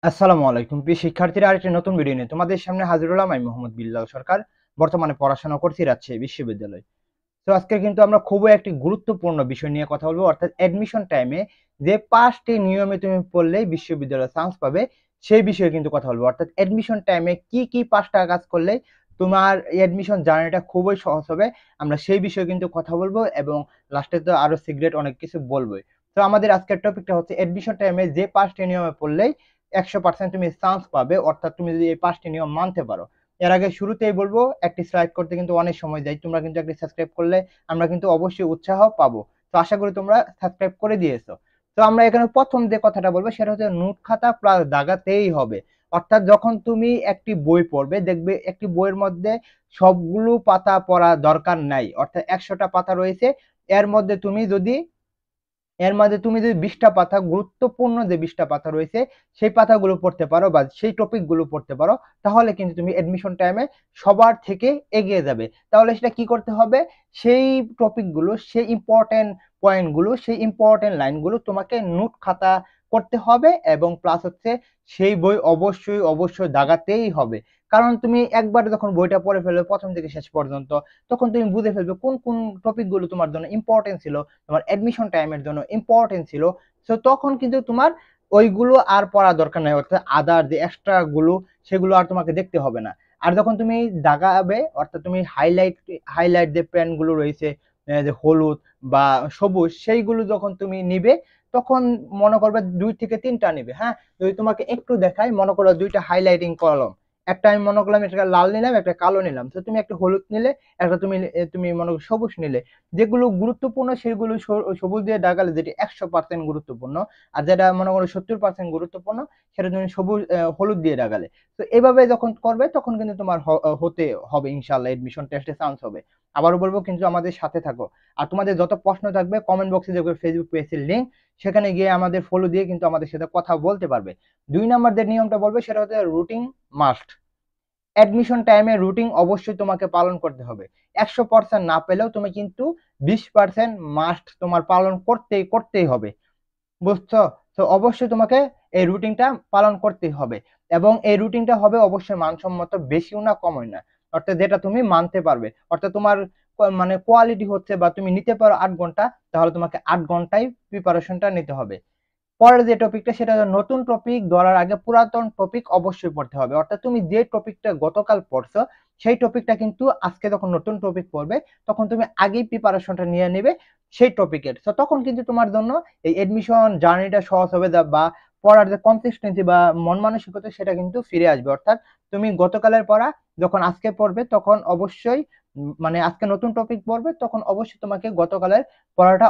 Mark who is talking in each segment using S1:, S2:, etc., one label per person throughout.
S1: আসসালামু আলাইকুম প্রিয় শিক্ষার্থীরা, আরেকটি নতুন ভিডিও নিয়ে তোমাদের সামনে হাজির হলাম। আমি মোহাম্মদ বিল্লাল সরকার। বর্তমানে পড়াশোনা করছি রাজশাহী বিশ্ববিদ্যালয়। তো আজকে কিন্তু আমরা খুবই একটি গুরুত্বপূর্ণ বিষয় নিয়ে কথা বলবো, অর্থাৎ অ্যাডমিশন টাইমে যে 5টি নিয়মে তুমি পড়লেই বিশ্ববিদ্যালয়ে চান্স পাবে সেই বিষয়ে কিন্তু কথা বলবো। অর্থাৎ অ্যাডমিশন টাইমে কি 5টা কাজ করলে তোমার অ্যাডমিশন জার্নিটা খুবই সহজ হবে, আমরা সেই বিষয়ে কিন্তু কথা বলবো এবং লাস্টে তো আরো সিক্রেট অনেক কিছু বলবোই। তো আমাদের আজকের টপিকটা হচ্ছে অ্যাডমিশন টাইমে যে 5টি নিয়মে পড়লেই 100% তুমি চান্স পাবে, অর্থাৎ তুমি যদি এই 5টি নিয়ম মানতে পারো। এর আগে শুরুতেই বলবো, একটি স্লাইড করতে কিন্তু অনেক সময় যায়, তোমরা কিন্তু একটি সাবস্ক্রাইব করলে আমরা কিন্তু অবশ্যই উৎসাহ পাবো। তো আশা করি তোমরা সাবস্ক্রাইব করে দিয়েছো। তো আমরা এখানে প্রথম যে কথাটা বলবো সেটা হচ্ছে নোট খাতা প্লাস দাগাতেই হবে। অর্থাৎ যখন তুমি একটি বই পড়বে, দেখবে একটি বইয়ের মধ্যে সবগুলো পাতা পড়া দরকার নাই, অর্থাৎ 100টা পাতা রয়েছে, এর মধ্যে তুমি যদি 20টা পাতা, গুরুত্বপূর্ণ যে 20টা পাতা রয়েছে সেই পাতাগুলো পড়তে পারো বা সেই টপিকগুলো পড়তে পারো, তাহলে কিন্তু তুমি অ্যাডমিশন টাইমে সবার থেকে এগিয়ে যাবে। তাহলে সেটা কি করতে হবে? সেই টপিকগুলো, সেই ইম্পর্টেন্ট পয়েন্টগুলো, সেই ইম্পর্টেন্ট লাইনগুলো তোমাকে নোট খাতা করতে হবে এবং প্লাস হচ্ছে সেই বই অবশ্যই দাগাতেই হবে। কারণ তুমি একবার যখন বইটা পড়ে ফেলবে প্রথম থেকে শেষ পর্যন্ত, তখন তুমি বুঝে ফেলবে কোন টপিকগুলো তোমার জন্য ইম্পর্টেন্ট ছিল, তোমার অ্যাডমিশন টাইমের জন্য ইম্পর্টেন্ট ছিল। সো তখন কিন্তু তোমার ওইগুলো আর পড়া দরকার নাই, অর্থাৎ আদার যে এক্সট্রা গুলো সেগুলো আর তোমাকে দেখতে হবে না। আর যখন তুমি দাগাবে, অর্থাৎ তুমি হাইলাইট যে পেন গুলো রয়েছে, যে হলুদ বা সবুজ, সেইগুলো যখন তুমি নিবে, তখন মনে করবে 2 থেকে 3টা নিবে। হ্যাঁ, যদি তোমাকে একটু দেখাই, মনে করো 2টা হাইলাইটিং কলম, একটা আমি মনে করলাম একটা লাল নিলাম, একটা কালো নিলাম, তো তুমি একটা হলুদ নিলে, একটা তুমি মনে করো সবুজ নিলে। যেগুলো গুরুত্বপূর্ণ সেগুলো সবুজ দিয়ে দাগালে, যেটি 100% গুরুত্বপূর্ণ, আর যেটা মনে করো 70% গুরুত্বপূর্ণ সেটা তুমি হলুদ দিয়ে দাগালে। তো এভাবে যখন করবে তখন কিন্তু তোমার হতে হবে ইনশাল্লাহ, এডমিশন টেস্টে চান্স হবে। আবারও বলবো, কিন্তু আমাদের সাথে থাকো। আর তোমাদের যত প্রশ্ন থাকবে কমেন্ট বক্সে দেখবে ফেসবুক পেজের লিঙ্ক, সেখানে গিয়ে আমাদের ফলো দিয়ে কিন্তু আমাদের সাথে কথা বলতে পারবে। 2 নম্বর যে নিয়মটা বলবে সেটা হচ্ছে রুটিন মাস্ট। অ্যাডমিশন টাইমে রুটিন অবশ্যই তোমাকে পালন করতে হবে। 100% না পেলেও তুমি কিন্তু 20% মাস্ট তোমার পালন করতেই হবে। বুঝছো? তো অবশ্যই তোমাকে এই রুটিনটা পালন করতেই হবে এবং এই রুটিনটা হবে অবশ্যই মানসম্মত, বেশিও না কমই না। অর্থাৎ যেটা তুমি মানতে পারবে, অর্থাৎ তোমার মানে কোয়ালিটি হচ্ছে বা তুমি নিতে পারো 8 ঘন্টা, তাহলে তোমাকে 8 ঘন্টায় প্রিপারেশনটা নিতে হবে। পরের যে টপিকটা সেটা হলো, নতুন টপিক ধরার আগে পুরাতন টপিক অবশ্যই পড়তে হবে। অর্থাৎ তুমি যে টপিকটা গতকাল পড়ছো সেই টপিকটা কিন্তু আজকে যখন নতুন টপিক পড়বে তখন তুমি আগেই প্রিপারেশনটা নিয়ে নেবে সেই টপিকের। তো তখন কিন্তু তোমার জন্য এই এডমিশন জার্নিটা সহজ হবে, বা পড়ার যে কনসিস্টেন্সি বা মন মানসিকতা সেটা কিন্তু ফিরে আসবে। অর্থাৎ তুমি গতকালের পড়া যখন আজকে পড়বে তখন অবশ্যই মানে আজকে নতুন টপিক পড়বে তখন অবশ্যই তোমাকে গতকালের পড়াটা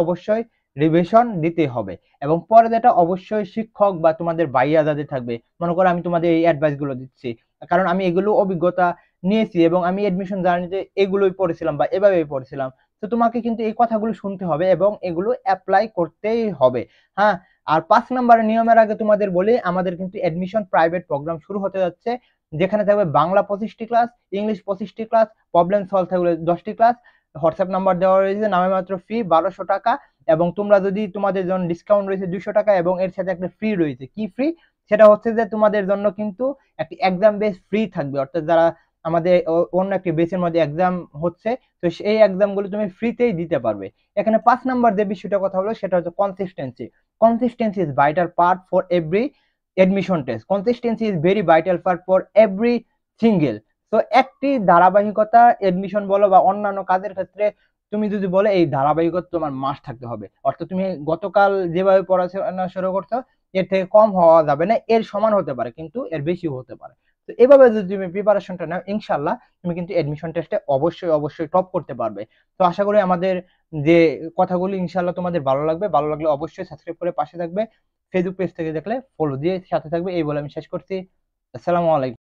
S1: অবশ্যই রিভিশন দিতে হবে। এবং পরে যেটা অবশ্যই শিক্ষক বা তোমাদের ভাইয়া যাদের থাকবে, মনে করো আমি তোমাদের এই অ্যাডভাইস গুলো দিচ্ছি কারণ আমি এগুলো অভিজ্ঞতা নিয়েছি এবং আমি এডমিশন জার্নিতে এগুলোই পড়েছিলাম বা এভাবেই পড়েছিলাম। তো তোমাকে কিন্তু এই কথাগুলো শুনতে হবে এবং এগুলো অ্যাপ্লাই করতেই হবে। হ্যাঁ, আর 5 নম্বরের নিয়মের আগে তোমাদের বলি, আমাদের কিন্তু অ্যাডমিশন প্রাইভেট প্রোগ্রাম শুরু হতে যাচ্ছে, যেখানে থাকবে বাংলা 25টি ক্লাস, ইংলিশ 25টি ক্লাস, প্রবলেম সলভ থাকবে 10টি ক্লাস। হোয়াটসঅ্যাপ নাম্বার দেওয়া রয়েছে, নামে মাত্র ফি 1200 টাকা। এবং তোমরা যদি, তোমাদের জন্য ডিসকাউন্ট রয়েছে 200 টাকা এবং এর সাথে একটা ফ্রি রয়েছে। কি ফ্রি? সেটা হচ্ছে যে তোমাদের জন্য কিন্তু একটি এক্সাম বেস ফ্রি থাকবে, অর্থাৎ যারা আমাদের অন্য একটি বেসের মধ্যে এক্সাম হচ্ছে, তো সেই এক্সামগুলো তুমি ফ্রিতেই দিতে পারবে। এখানে 5 নম্বর যে বিষয়টা কথা হলো সেটা হচ্ছে consistency. Consistency is vital part for every admission test. Consistency is very vital part for every single. তো একটি ধারাবাহিকতা, এডমিশন বলো বা অন্যান্য কাজের ক্ষেত্রে, তুমি যদি বলে এই ধারাবাহিকতা তোমার মাস থাকতে হবে, অর্থাৎ তুমি গতকাল যেভাবে পড়াশোনা শুরু করছো এর থেকে কম হওয়া যাবে না, এর সমান হতে পারে কিন্তু এর বেশিও হতে পারে। তো এভাবে যদি তুমি প্রিপারেশনটা নাও, ইনশাল্লাহ তুমি কিন্তু এডমিশন টেস্টে অবশ্যই টপ করতে পারবে। তো আশা করি আমাদের যে কথাগুলি ইনশাল্লাহ তোমাদের ভালো লাগবে। ভালো লাগলে অবশ্যই সাবস্ক্রাইব করে পাশে থাকবে। ফেসবুক পেজ থেকে দেখলে ফলো দিয়ে সাথে থাকবে। এই বলে আমি শেষ করছি। আসসালামু আলাইকুম।